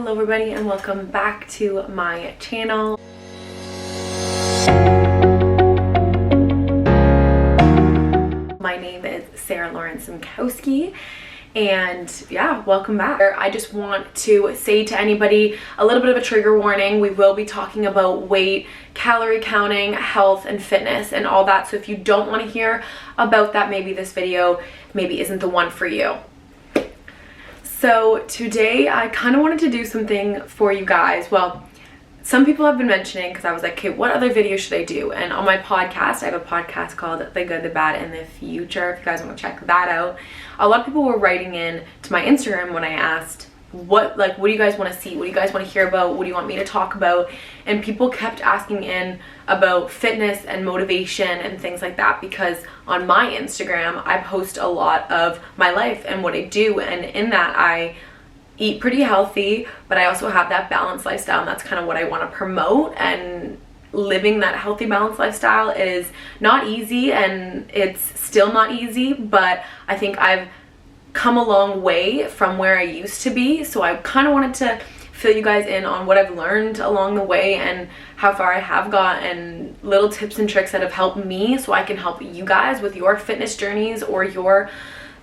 Hello everybody and welcome back to my channel. My name is Sarah Lauren Simkowski and yeah, welcome back. I just want to say to anybody a little bit of a trigger warning. We will be talking about weight, calorie counting, health and fitness and all that. So if you don't want to hear about that, maybe this video maybe isn't the one for you. So today I kind of wanted to do something for you guys. Well, some people have been mentioning, because I was like, okay, what other video should I do? And on my podcast, I have a podcast called The Good, The Bad, and The Future. If you guys want to check that out. A lot of people were writing in to my Instagram when I asked, what do you guys want to see? What do you guys want to hear about? What do you want me to talk about? And people kept asking in about fitness and motivation and things like that, because on my Instagram, I post a lot of my life and what I do. And in that, I eat pretty healthy, but I also have that balanced lifestyle, and that's kind of what I want to promote. And living that healthy, balanced lifestyle is not easy, and it's still not easy, but I think I've come a long way from where I used to be. So I kind of wanted to fill you guys in on what I've learned along the way and how far I have got, and little tips and tricks that have helped me so I can help you guys with your fitness journeys or your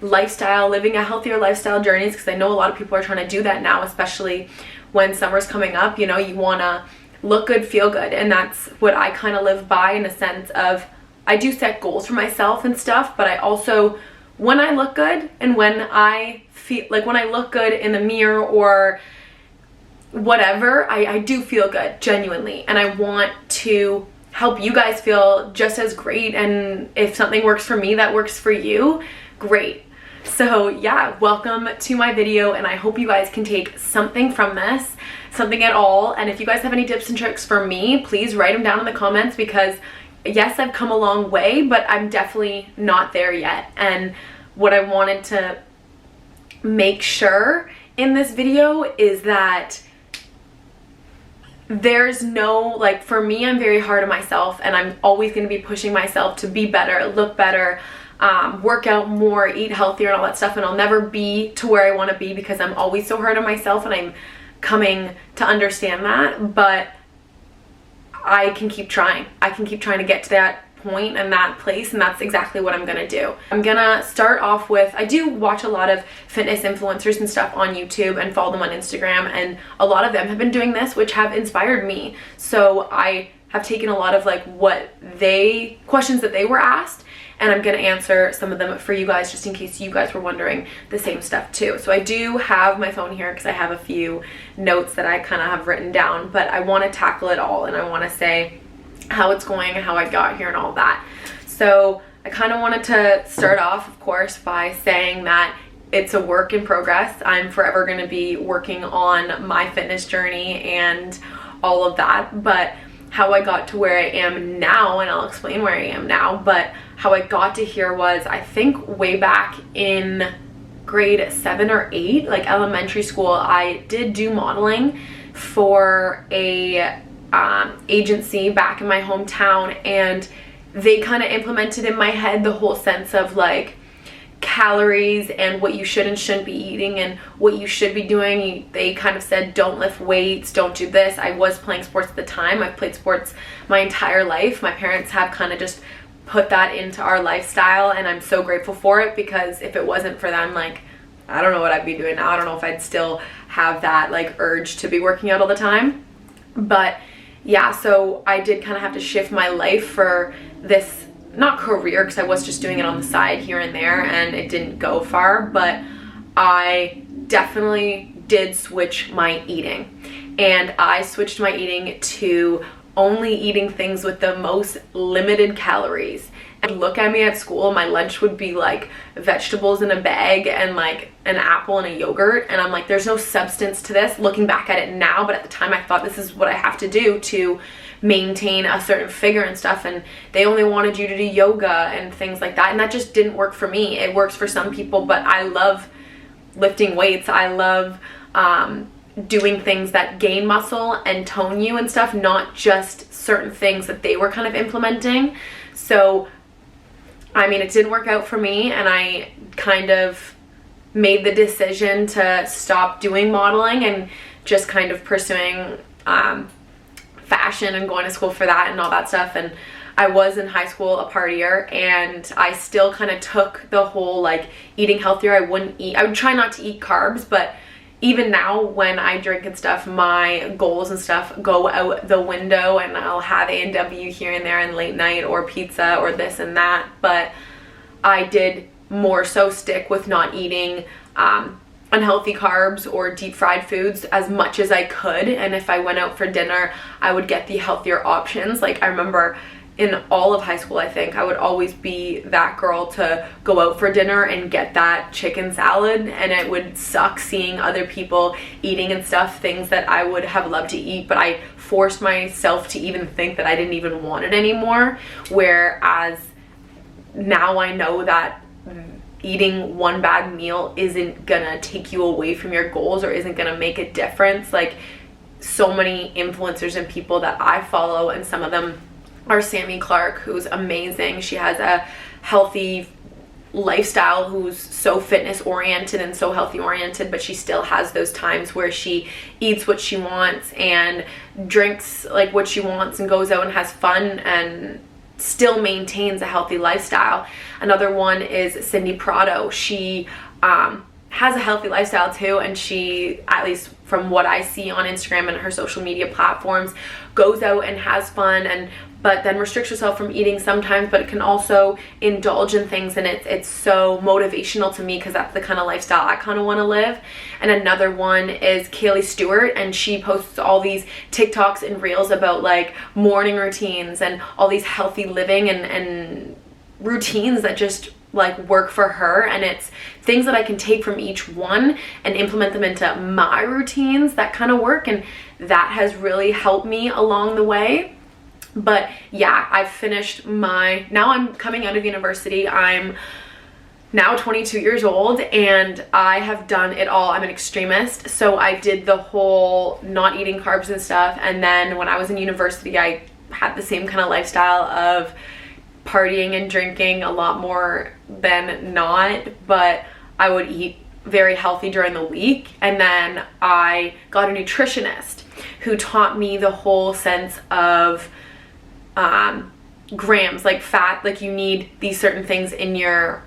lifestyle, living a healthier lifestyle journeys, because I know a lot of people are trying to do that now, especially when summer's coming up. You know, you want to look good, feel good, and that's what I kind of live by, in a sense of I do set goals for myself and stuff, but I also, when I look good and when I feel like, when I look good in the mirror or whatever, I do feel good, genuinely, and I want to help you guys feel just as great. And if something works for me that works for you, great. So yeah, welcome to my video, and I hope you guys can take something from this, something at all. And if you guys have any tips and tricks for me, please write them down in the comments, because yes, I've come a long way, but I'm definitely not there yet. And what I wanted to make sure in this video is that there's no, like, for me, I'm very hard on myself, and I'm always going to be pushing myself to be better, look better, work out more, eat healthier, and all that stuff. And I'll never be to where I want to be, because I'm always so hard on myself, and I'm coming to understand that. But I can keep trying. I can keep trying to get to that point and that place, and that's exactly what I'm gonna do. I'm gonna start off with, I do watch a lot of fitness influencers and stuff on YouTube and follow them on Instagram, and a lot of them have been doing this, which have inspired me. So I have taken a lot of questions that they were asked, and I'm gonna answer some of them for you guys, just in case you guys were wondering the same stuff too. So I do have my phone here, because I have a few notes that I kind of have written down, but I want to tackle it all, and I want to say how it's going, how I got here, and all that. So I kind of wanted to start off, of course, by saying that it's a work in progress. I'm forever going to be working on my fitness journey and all of that, but how I got to where I am now, and I'll explain where I am now, but how I got to here was, I think way back in grade 7 or 8, like elementary school, I did do modeling for a agency back in my hometown, and they kind of implemented in my head the whole sense of like calories and what you should and shouldn't be eating and what you should be doing. They kind of said, don't lift weights, don't do this. I was playing sports at the time. I've played sports my entire life. My parents have kind of just put that into our lifestyle, and I'm so grateful for it, because if it wasn't for them, like, I don't know what I'd be doing now. I don't know if I'd still have that like urge to be working out all the time. But yeah, so I did kind of have to shift my life for this, not career, because I was just doing it on the side here and there, and it didn't go far, but I definitely did switch my eating. And I switched my eating to only eating things with the most limited calories. And look at me at school, my lunch would be like vegetables in a bag and like an apple and a yogurt, and I'm like, there's no substance to this, looking back at it now, but at the time I thought this is what I have to do to maintain a certain figure and stuff, and they only wanted you to do yoga and things like that, and that just didn't work for me. It works for some people, but I love lifting weights. I love doing things that gain muscle and tone you and stuff, not just certain things that they were kind of implementing. So I mean, it didn't work out for me, and I kind of made the decision to stop doing modeling and just kind of pursuing fashion and going to school for that and all that stuff. And I was in high school a partier, and I still kind of took the whole like eating healthier. I would try not to eat carbs, but even now when I drink and stuff, my goals and stuff go out the window, and I'll have A&W here and there and late night or pizza or this and that. But I did more so stick with not eating unhealthy carbs or deep fried foods as much as I could. And if I went out for dinner, I would get the healthier options. Like I remember in all of high school, I think I would always be that girl to go out for dinner and get that chicken salad, and it would suck seeing other people eating and stuff things that I would have loved to eat, but I forced myself to even think that I didn't even want it anymore. Whereas now I know that eating one bad meal isn't gonna take you away from your goals or isn't gonna make a difference. Like so many influencers and people that I follow, and some of them are Sammy Clark, who's amazing. She has a healthy lifestyle, who's so fitness oriented and so healthy oriented, but she still has those times where she eats what she wants and drinks like what she wants and goes out and has fun and still maintains a healthy lifestyle. Another one is Cindy Prado. She has a healthy lifestyle too, and she, at least from what I see on Instagram and her social media platforms, goes out and has fun, but then restricts herself from eating sometimes, but it can also indulge in things, and it's so motivational to me because that's the kind of lifestyle I kind of want to live. And another one is Kaylee Stewart, and she posts all these TikToks and reels about like morning routines and all these healthy living and routines that just like work for her, and it's things that I can take from each one and implement them into my routines that kind of work, and that has really helped me along the way. But yeah, I've finished now I'm coming out of university. I'm now 22 years old, and I have done it all. I'm an extremist, so I did the whole not eating carbs and stuff, and then when I was in university, I had the same kind of lifestyle of partying and drinking a lot more than not, but I would eat very healthy during the week. And then I got a nutritionist who taught me the whole sense of grams, like fat, like you need these certain things in your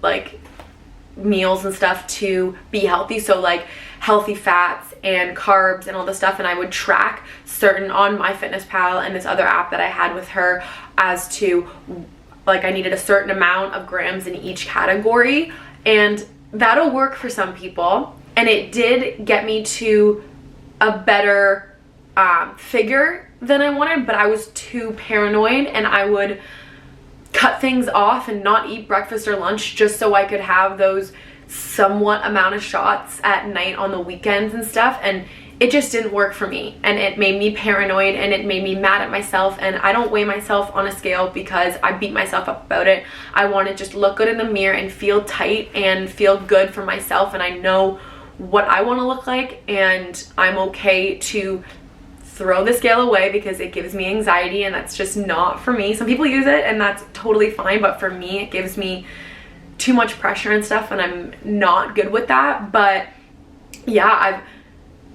like meals and stuff to be healthy. So like healthy fats and carbs and all this stuff, and I would track certain on MyFitnessPal and this other app that I had with her as to like I needed a certain amount of grams in each category, and that'll work for some people. And it did get me to a better figure than I wanted, but I was too paranoid, and I would cut things off and not eat breakfast or lunch just so I could have those somewhat amount of shots at night on the weekends and stuff, and it just didn't work for me, and it made me paranoid, and it made me mad at myself. And I don't weigh myself on a scale because I beat myself up about it. I want to just look good in the mirror and feel tight and feel good for myself, and I know what I want to look like, and I'm okay to throw the scale away because it gives me anxiety, and that's just not for me. Some people use it and that's totally fine, but for me it gives me too much pressure and stuff, and I'm not good with that. But yeah, I've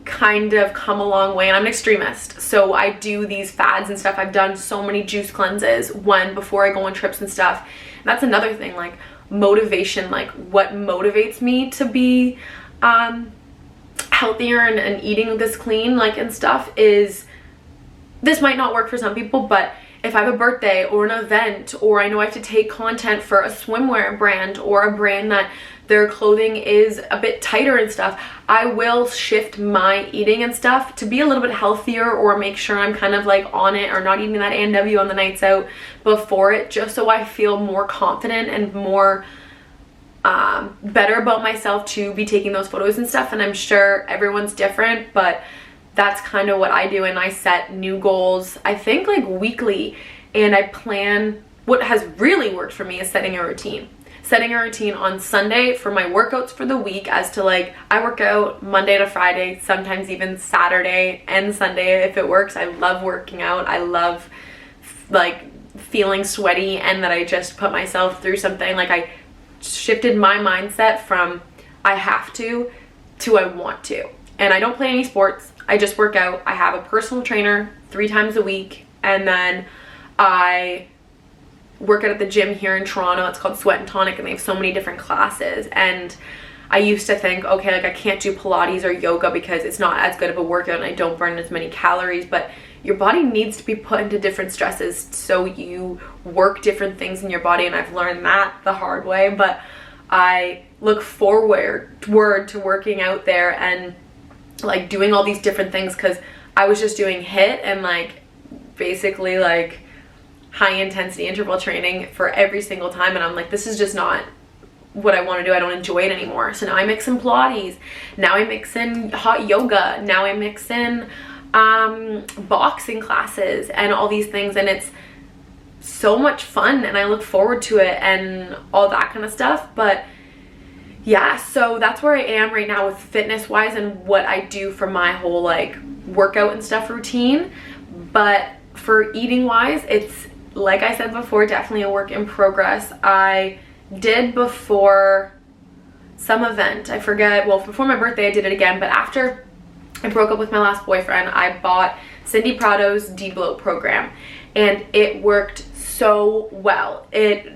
kind of come a long way, and I'm an extremist, so I do these fads and stuff. I've done so many juice cleanses before I go on trips and stuff. And that's another thing, like motivation, like what motivates me to be healthier and eating this clean like and stuff is, this might not work for some people, but if I have a birthday or an event, or I know I have to take content for a swimwear brand or a brand that their clothing is a bit tighter and stuff, I will shift my eating and stuff to be a little bit healthier, or make sure I'm kind of like on it, or not eating that A&W on the nights out before it, just so I feel more confident and more better about myself to be taking those photos and stuff. And I'm sure everyone's different, but that's kind of what I do. And I set new goals, I think like weekly, and I plan. What has really worked for me is setting a routine on Sunday for my workouts for the week, as to like I work out Monday to Friday, sometimes even Saturday and Sunday if it works. I love working out. I love like feeling sweaty and that I just put myself through something. Like I shifted my mindset from I have to I want to. and I don't play any sports. I just work out. I have a personal trainer 3 times a week, and then I work out at the gym here in Toronto. It's called Sweat and Tonic, and they have so many different classes. And I used to think, okay, like I can't do Pilates or yoga because it's not as good of a workout and I don't burn as many calories, but your body needs to be put into different stresses so you work different things in your body, and I've learned that the hard way. But I look forward to working out there and like doing all these different things, because I was just doing HIIT and like basically like high intensity interval training for every single time, and I'm like, this is just not what I want to do. I don't enjoy it anymore. So now I mix in Pilates, now I mix in hot yoga, now I mix in boxing classes and all these things, and it's so much fun and I look forward to it and all that kind of stuff. But yeah, so that's where I am right now with fitness wise and what I do for my whole like workout and stuff routine. But for eating wise, it's, like I said before, definitely a work in progress. I did before some event, I forget, well, before my birthday I did it again, but after I broke up with my last boyfriend, I bought Cindy Prado's de-bloat program, and it worked so well. It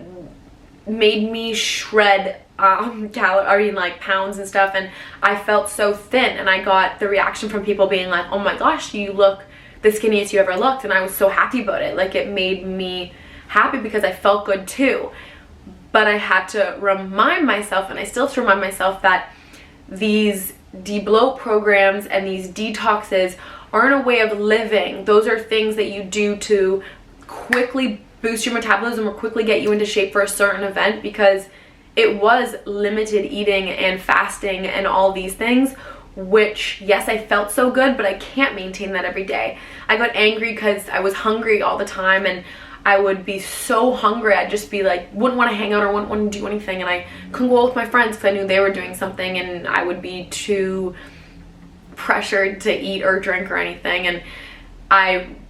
made me shred like pounds and stuff, and I felt so thin, and I got the reaction from people being like, oh my gosh, you look the skinniest you ever looked, and I was so happy about it. Like, it made me happy because I felt good too. But I had to remind myself, and I still have to remind myself, that these de-bloat programs and these detoxes aren't a way of living. Those are things that you do to quickly boost your metabolism or quickly get you into shape for a certain event, because it was limited eating and fasting and all these things, which, yes, I felt so good, but I can't maintain that every day. I got angry because I was hungry all the time, and I would be so hungry, I'd just be like, wouldn't want to hang out or wouldn't want to do anything, and I couldn't go out with my friends because I knew they were doing something, and I would be too pressured to eat or drink or anything. And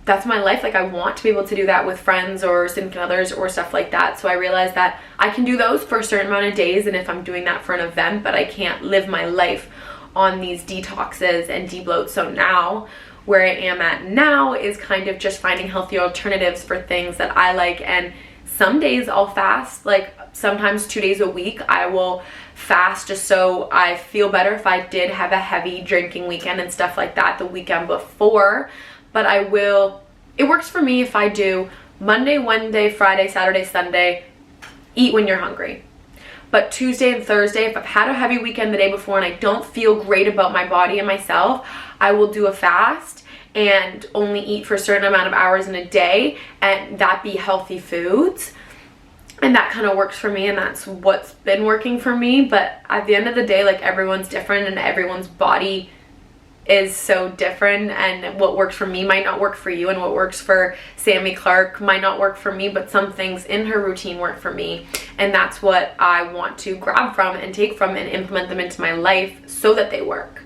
that's my life. Like, I want to be able to do that with friends or significant others or stuff like that. So I realized that I can do those for a certain amount of days, and if I'm doing that for an event, but I can't live my life on these detoxes and de-bloats. So now, where I am at now is kind of just finding healthy alternatives for things that I like. And some days I'll fast, like sometimes 2 days a week I will fast just so I feel better if I did have a heavy drinking weekend and stuff like that the weekend before. But it works for me if I do Monday, Wednesday, Friday, Saturday, Sunday, eat when you're hungry. But Tuesday and Thursday, if I've had a heavy weekend the day before and I don't feel great about my body and myself, I will do a fast and only eat for a certain amount of hours in a day, and that be healthy foods. And that kind of works for me, and that's what's been working for me. But at the end of the day, like, everyone's different and everyone's body is so different, and what works for me might not work for you, and what works for Sammy Clark might not work for me, but some things in her routine work for me, and that's what I want to grab from and take from and implement them into my life so that they work.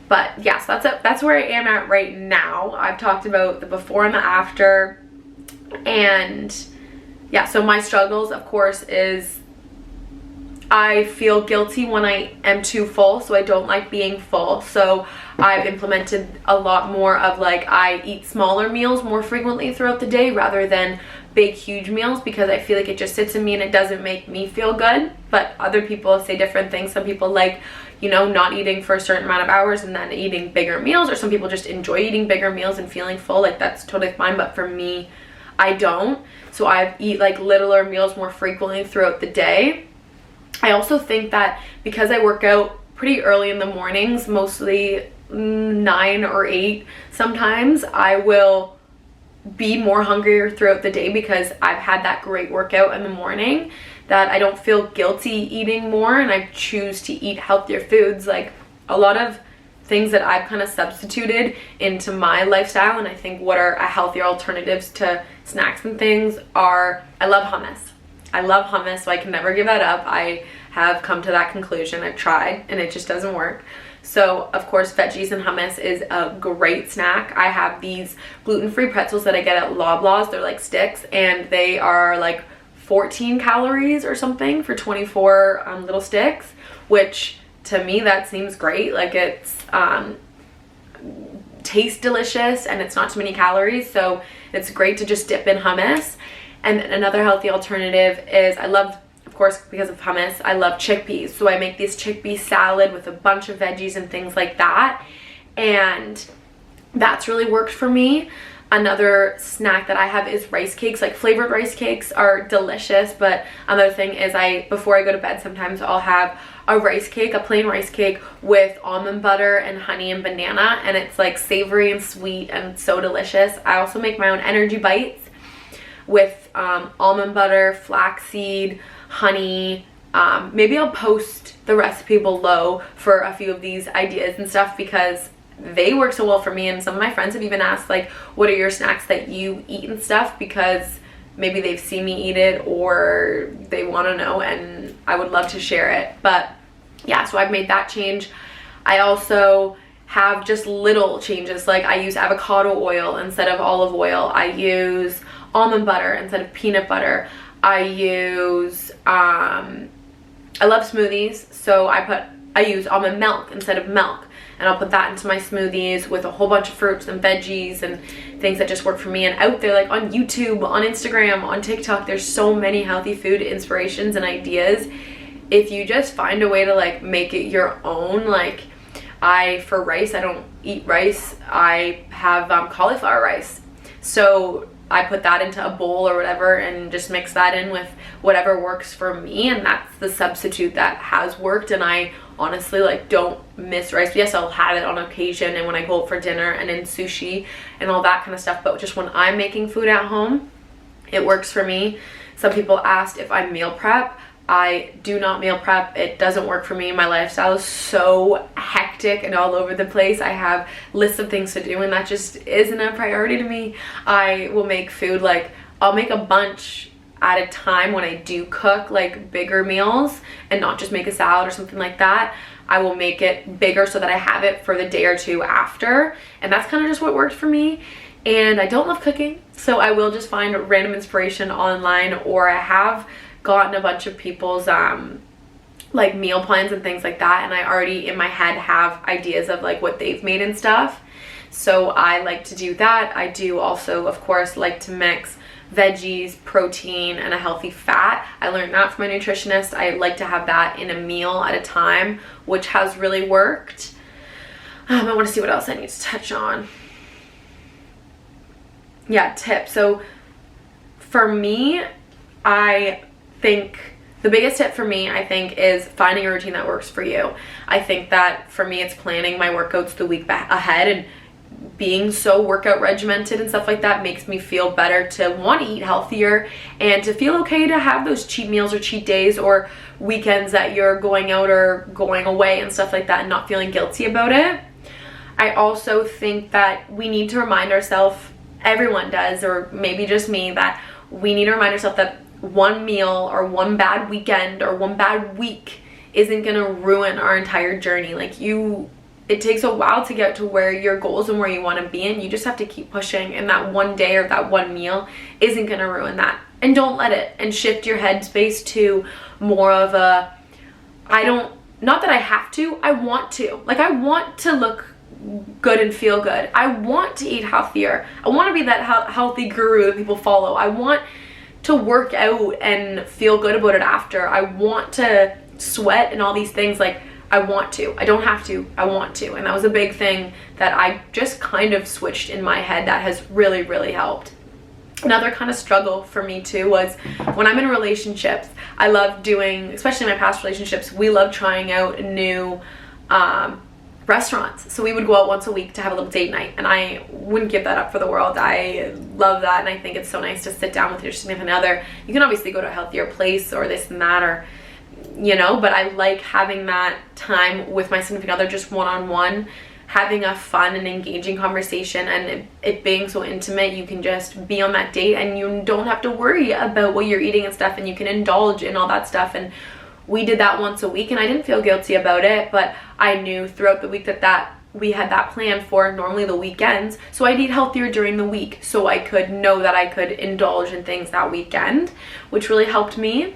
But yes, that's where I am at right now. I've talked about the before and the after, and yeah, so my struggles, of course, is I feel guilty when I am too full, so I don't like being full. So I've implemented a lot more of, like, I eat smaller meals more frequently throughout the day rather than big huge meals, because I feel like it just sits in me and it doesn't make me feel good. But other people say different things. Some people like, you know, not eating for a certain amount of hours and then eating bigger meals, or some people just enjoy eating bigger meals and feeling full. Like, that's totally fine, but for me, I don't. So I eat like littler meals more frequently throughout the day. I also think that because I work out pretty early in the mornings, mostly 9 or 8 sometimes, I will be more hungrier throughout the day because I've had that great workout in the morning, that I don't feel guilty eating more, and I choose to eat healthier foods. Like, a lot of things that I've kind of substituted into my lifestyle, and I think what are healthier alternatives to snacks and things are, I love hummus. I love hummus, so I can never give that up. I have come to that conclusion. I've tried and it just doesn't work. So of course, veggies and hummus is a great snack. I have these gluten-free pretzels that I get at Loblaws. They're like sticks, and they are like 14 calories or something for 24 little sticks, which to me that seems great. Like it's tastes delicious and it's not too many calories, so it's great to just dip in hummus. And another healthy alternative is, I love, of course, because of hummus, I love chickpeas. So I make this chickpea salad with a bunch of veggies and things like that, and that's really worked for me. Another snack that I have is rice cakes. Like flavored rice cakes are delicious, but another thing is before I go to bed, sometimes I'll have a rice cake, a plain rice cake with almond butter and honey and banana, and it's like savory and sweet and so delicious. I also make my own energy bites with almond butter, flaxseed, honey. Maybe I'll post the recipe below for a few of these ideas and stuff, because they work so well for me, and some of my friends have even asked like, what are your snacks that you eat and stuff, because maybe they've seen me eat it or they want to know, and I would love to share it. But yeah, so I've made that change. I also have just little changes, like I use avocado oil instead of olive oil. I use almond butter instead of peanut butter. I use I love smoothies, so I use almond milk instead of milk, and I'll put that into my smoothies with a whole bunch of fruits and veggies and things that just work for me. And out there, like on YouTube, on Instagram, on TikTok, there's so many healthy food inspirations and ideas. If you just find a way to like make it your own. Like for rice, I don't eat rice. I have cauliflower rice, so I put that into a bowl or whatever and just mix that in with whatever works for me, and that's the substitute that has worked. And I honestly like don't miss rice. Yes, I'll have it on occasion and when I go out for dinner and in sushi and all that kind of stuff, but just when I'm making food at home, it works for me. Some people asked if I meal prep. I do not meal prep. It doesn't work for me. My lifestyle is so hectic and all over the place. I have lists of things to do, and that just isn't a priority to me. I will make food, like I'll make a bunch at a time when I do cook like bigger meals and not just make a salad or something like that. I will make it bigger so that I have it for the day or two after, and that's kind of just what worked for me. And I don't love cooking, so I will just find random inspiration online, or I have gotten a bunch of people's like meal plans and things like that, and I already in my head have ideas of like what they've made and stuff, so I like to do that. I do also, of course, like to mix veggies, protein, and a healthy fat. I learned that from my nutritionist. I like to have that in a meal at a time, which has really worked. I want to see what else I need to touch on. Yeah, tips. So for me, I think the biggest tip for me, I think, is finding a routine that works for you. I think that for me, it's planning my workouts the week ahead, and being so workout regimented and stuff like that makes me feel better to want to eat healthier and to feel okay to have those cheat meals or cheat days or weekends that you're going out or going away and stuff like that, and not feeling guilty about it. I also think that we need to remind ourselves, everyone does, or maybe just me, that we need to remind ourselves that one meal or one bad weekend or one bad week isn't gonna ruin our entire journey. Like it takes a while to get to where your goals and where you want to be, and you just have to keep pushing, and that one day or that one meal isn't gonna ruin that. And don't let it, and shift your headspace to more of a, not that I have to, I want to. Like I want to look good and feel good. I want to eat healthier. I want to be that healthy guru that people follow. I want to work out and feel good about it after. I want to sweat and all these things. Like I want to. I don't have to. I want to. And that was a big thing that I just kind of switched in my head that has really, really helped. Another kind of struggle for me too was when I'm in relationships, I love doing, especially my past relationships, we love trying out new restaurants. So we would go out once a week to have a little date night, and I wouldn't give that up for the world. I love that, and I think it's so nice to sit down with your significant other. You can obviously go to a healthier place or this and that, or but I like having that time with my significant other, just one-on-one, having a fun and engaging conversation, and it being so intimate. You can just be on that date and you don't have to worry about what you're eating and stuff, and you can indulge in all that stuff. And we did that once a week, and I didn't feel guilty about it, but I knew throughout the week that we had that planned for normally the weekends, so I'd eat healthier during the week so I could know that I could indulge in things that weekend, which really helped me.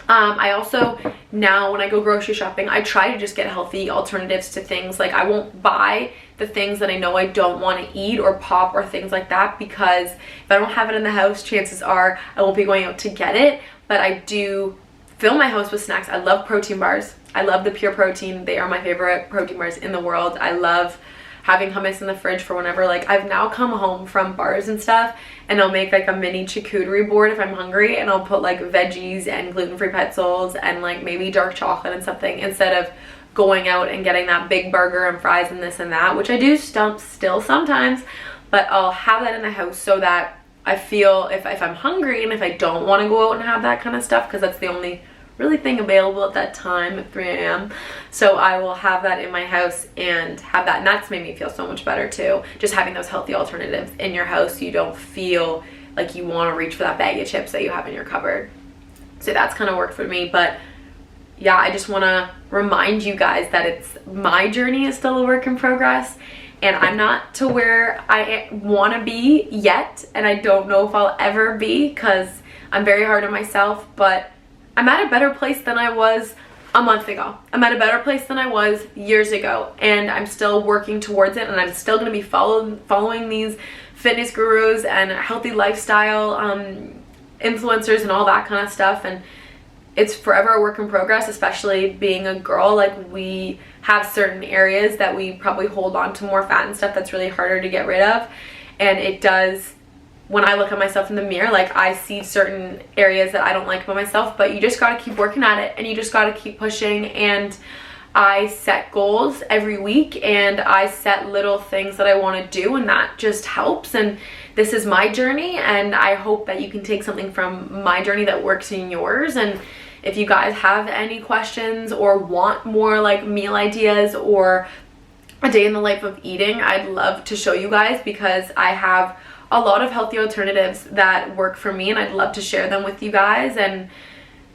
I also, now when I go grocery shopping, I try to just get healthy alternatives to things. Like, I won't buy the things that I know I don't want to eat or pop or things like that, because if I don't have it in the house, chances are I won't be going out to get it. But I do fill my house with snacks. I love protein bars. I love the Pure Protein. They are my favorite protein bars in the world. I love having hummus in the fridge for whenever, like, I've now come home from bars and stuff, and I'll make like a mini charcuterie board if I'm hungry, and I'll put like veggies and gluten-free pretzels and like maybe dark chocolate and something, instead of going out and getting that big burger and fries and this and that, which I do still sometimes. But I'll have that in the house so that I feel if I'm hungry and if I don't want to go out and have that kind of stuff, because that's the only really thing available at that time at 3 a.m. So I will have that in my house and have that, and that's made me feel so much better too. Just having those healthy alternatives in your house, you don't feel like you want to reach for that bag of chips that you have in your cupboard. So that's kind of worked for me. But yeah, I just want to remind you guys that it's, my journey is still a work in progress, and I'm not to where I want to be yet, and I don't know if I'll ever be, because I'm very hard on myself. But I'm at a better place than I was a month ago. I'm at a better place than I was years ago, and I'm still working towards it, and I'm still going to be following these fitness gurus and healthy lifestyle influencers and all that kind of stuff. And it's forever a work in progress, especially being a girl. Like, we have certain areas that we probably hold on to more fat and stuff that's really harder to get rid of. And it does, when I look at myself in the mirror, like, I see certain areas that I don't like about myself, but you just got to keep working at it, and you just got to keep pushing. And I set goals every week, and I set little things that I want to do, and that just helps. And this is my journey, and I hope that you can take something from my journey that works in yours. And if you guys have any questions or want more like meal ideas or a day in the life of eating, I'd love to show you guys, because I have a lot of healthy alternatives that work for me, and I'd love to share them with you guys. And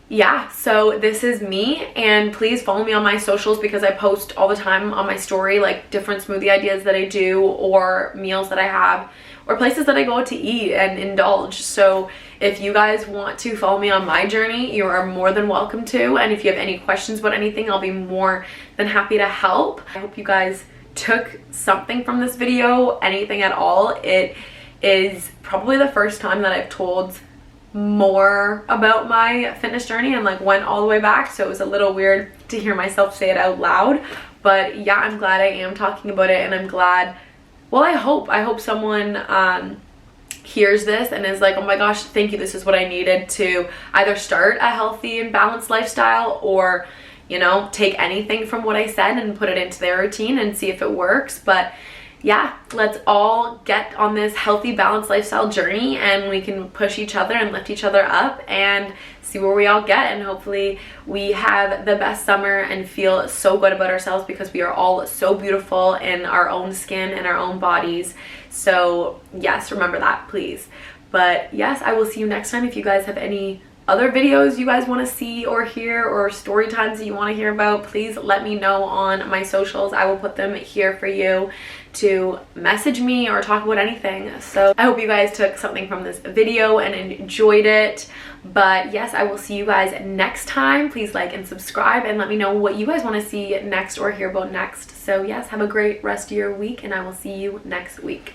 yeah, so this is me, and please follow me on my socials, because I post all the time on my story like different smoothie ideas that I do, or meals that I have, or places that I go to eat and indulge. So if you guys want to follow me on my journey, you are more than welcome to. And if you have any questions about anything, I'll be more than happy to help. I hope you guys took something from this video, anything at all. It is probably the first time that I've told more about my fitness journey and like went all the way back, so it was a little weird to hear myself say it out loud. But yeah, I'm glad I am talking about it, and I'm glad, well, I hope someone hears this and is like, oh my gosh, thank you, this is what I needed to either start a healthy and balanced lifestyle, or, you know, take anything from what I said and put it into their routine and see if it works. But yeah, let's all get on this healthy, balanced lifestyle journey, and we can push each other and lift each other up and see where we all get. And hopefully we have the best summer and feel so good about ourselves, because we are all so beautiful in our own skin and our own bodies. So yes, remember that, please. But yes, I will see you next time. If you guys have any other videos you guys want to see or hear, or story times that you want to hear about, please let me know on my socials. I will put them here for you to message me or talk about anything. So I hope you guys took something from this video and enjoyed it. But yes, I will see you guys next time. Please like and subscribe, and let me know what you guys want to see next or hear about next. So yes, have a great rest of your week, and I will see you next week.